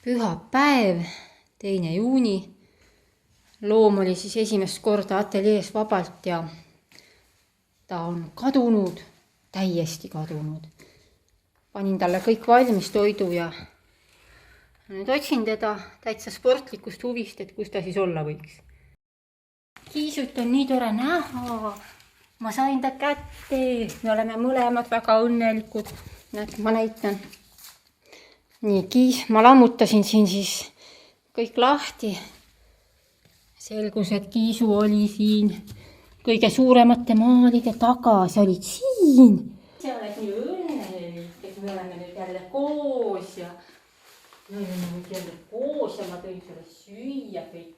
pühapäev, 2. juuni. Loom oli siis esimest korda ateljees vabalt ja ta on kadunud, täiesti kadunud. Panin talle kõik valmis toidu ja nüüd otsin teda täitsa sportlikust huvist, et kus ta siis olla võiks. Kiisut on nii tore näha. Ma sain ta kätte. Me oleme mõlemad väga õnnelikud. Ma näitan. Nii, Kiis, ma lammutasin siin siis kõik lahti. Selgus, et Kiisu oli siin kõige suuremate maalide taga. Sa olid siin. Sa oled nii õnnelik, et me oleme nüüd jälle koos ja me oleme nüüd jälle koos ja ma tõin sulle süüa kõik.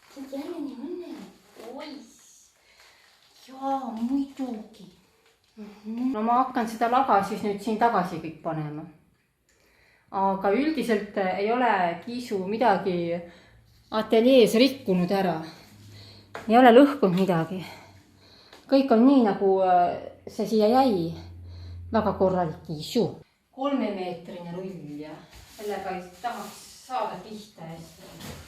Sa oled jälle nii õnnelik poiss. Jaa, muidugi. No ma hakkan seda laga siis nüüd siin tagasi kõik panema. Aga üldiselt ei ole Kiisu midagi ateljees rikkunud ära. Ei ole lõhkunud midagi. Kõik on nii, nagu see siia jäi. Väga korralik Kiisu. 3-meetrine rull ja sellega ei tahaks saada pihta hästi.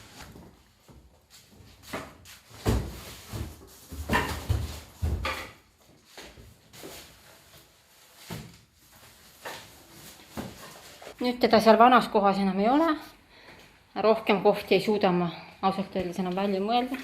Nüüd teda seal vanas kohas enam ei ole. Rohkem kohti ei suuda ma ausalt öeldes enam välja mõelda.